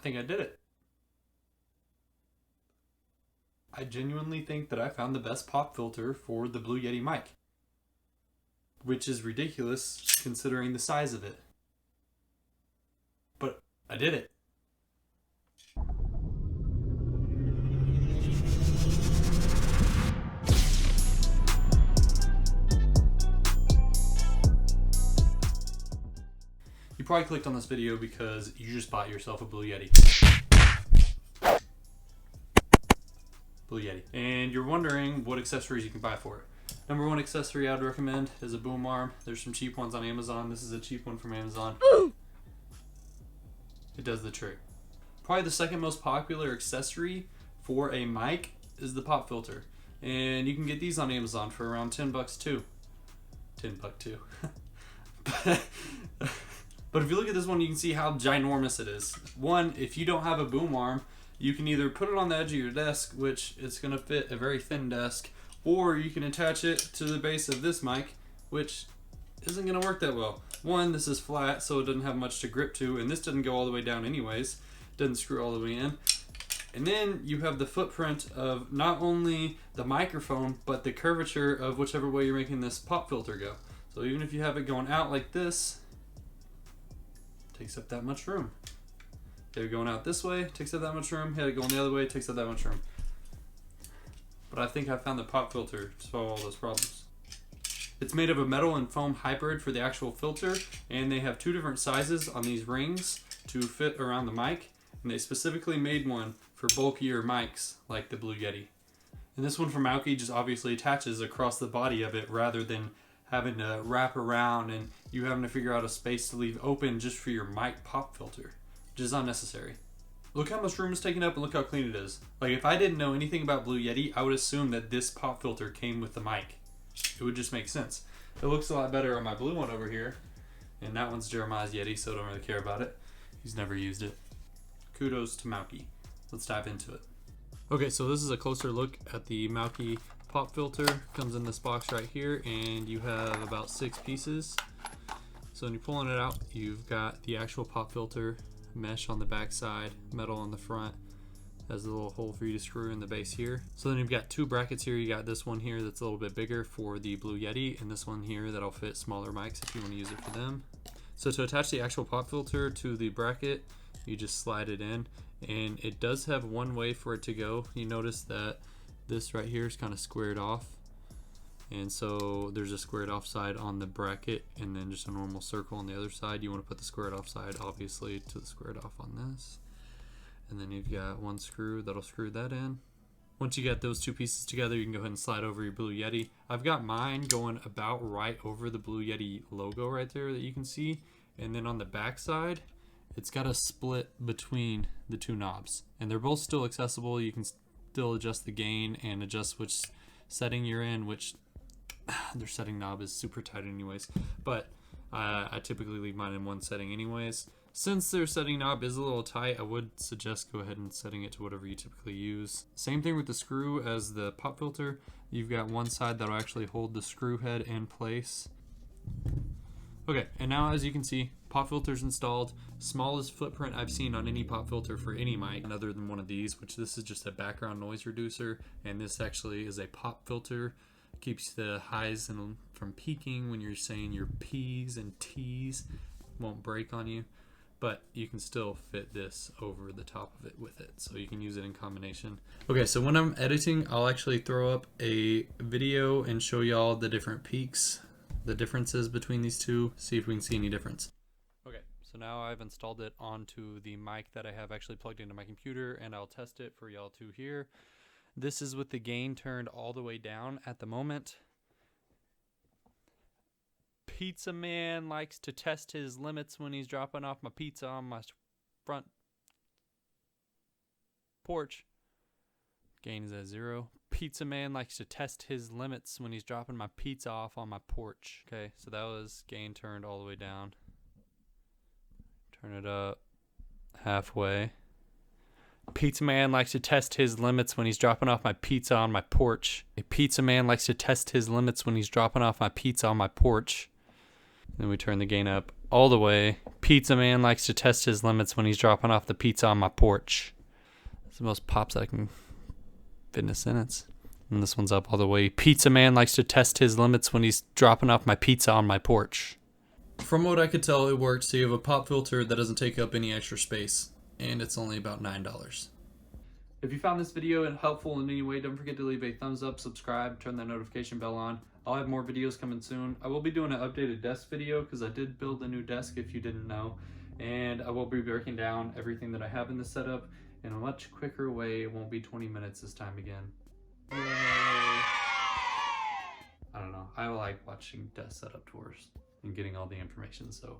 think I did it. I genuinely think that I found the best pop filter for the Blue Yeti mic, which is ridiculous considering the size of it. But I did it. You probably clicked on this video because you just bought yourself a Blue Yeti. Blue Yeti. And you're wondering what accessories you can buy for it. Number one accessory I'd recommend is a boom arm. There's some cheap ones on Amazon. This is a cheap one from Amazon. It does the trick. Probably the second most popular accessory for a mic is the pop filter. And you can get these on Amazon for around $10 too. $10 too. But if you look at this one, you can see how ginormous it is. One, if you don't have a boom arm, you can either put it on the edge of your desk, which it's going to fit a very thin desk, or you can attach it to the base of this mic, which isn't going to work that well. One, this is flat, so it doesn't have much to grip to, and this doesn't go all the way down anyways. It doesn't screw all the way in. And then you have the footprint of not only the microphone, but the curvature of whichever way you're making this pop filter go. So even if you have it going out like this, takes up that much room. Have it going out this way, takes up that much room. Have it going the other way, takes up that much room. But I think I found the pop filter to solve all those problems. It's made of a metal and foam hybrid for the actual filter, and they have two different sizes on these rings to fit around the mic, and they specifically made one for bulkier mics like the Blue Yeti. And this one from MPFUBK just obviously attaches across the body of it rather than having to wrap around and you having to figure out a space to leave open just for your mic pop filter, which is unnecessary. Look how much room is taken up and look how clean it is. Like if I didn't know anything about Blue Yeti, I would assume that this pop filter came with the mic. It would just make sense. It looks a lot better on my blue one over here, and that one's Jeremiah's Yeti, so I don't really care about it. He's never used it. Kudos to MPFUBK. Let's dive into it. Okay, so this is a closer look at the MPFUBK pop filter. Comes in this box right here, and you have about 6 pieces. So when you're pulling it out, you've got the actual pop filter, mesh on the back side, metal on the front. Has a little hole for you to screw in the base here. So then you've got 2 brackets here. You got this one here that's a little bit bigger for the Blue Yeti, and this one here that'll fit smaller mics if you want to use it for them. So to attach the actual pop filter to the bracket, you just slide it in, and it does have one way for it to go. You notice that this right here is kind of squared off, and so there's a squared off side on the bracket and then just a normal circle on the other side. You want to put the squared off side obviously to the squared off on this, and then you've got one screw that'll screw that in. Once you get those 2 pieces together, you can go ahead and slide over your Blue Yeti. I've got mine going about right over the Blue Yeti logo right there that you can see, and then on the back side it's got a split between the 2 knobs, and they're both still accessible. You can still adjust the gain and adjust which setting you're in, which their setting knob is super tight anyways, but I typically leave mine in one setting anyways. Since their setting knob is a little tight, I would suggest go ahead and setting it to whatever you typically use. Same thing with the screw as the pop filter. You've got one side that'll actually hold the screw head in place. Okay, and now as you can see, pop filter's installed. Smallest footprint I've seen on any pop filter for any mic other than one of these, which this is just a background noise reducer, and this actually is a pop filter. Keeps the highs from peaking when you're saying your P's and T's. Won't break on you, but you can still fit this over the top of it with it, so you can use it in combination. Okay, so when I'm editing, I'll actually throw up a video and show y'all the different peaks, the differences between these two, see if we can see any difference. Okay, so now I've installed it onto the mic that I have actually plugged into my computer, and I'll test it for y'all to hear. This is with the gain turned all the way down at the moment. Pizza man likes to test his limits when he's dropping off my pizza on my front porch. Gain is at 0. Pizza man likes to test his limits when he's dropping my pizza off on my porch. Okay, so that was gain turned all the way down. Turn it up halfway. Pizza man likes to test his limits when he's dropping off my pizza on my porch. A pizza man likes to test his limits when he's dropping off my pizza on my porch. Then we turn the gain up all the way. Pizza man likes to test his limits when he's dropping off the pizza on my porch. It's the most pops I can fit in a sentence. And this one's up all the way. Pizza man likes to test his limits when he's dropping off my pizza on my porch. From what I could tell, it works. So you have a pop filter that doesn't take up any extra space, and it's only about $9. If you found this video helpful in any way, don't forget to leave a thumbs up, subscribe, turn that notification bell on. I'll have more videos coming soon. I will be doing an updated desk video because I did build a new desk if you didn't know. And I will be breaking down everything that I have in this setup in a much quicker way. It won't be 20 minutes this time again. Yay. I don't know. I like watching desk setup tours and getting all the information, so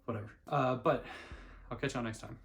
whatever. But I'll catch y'all next time.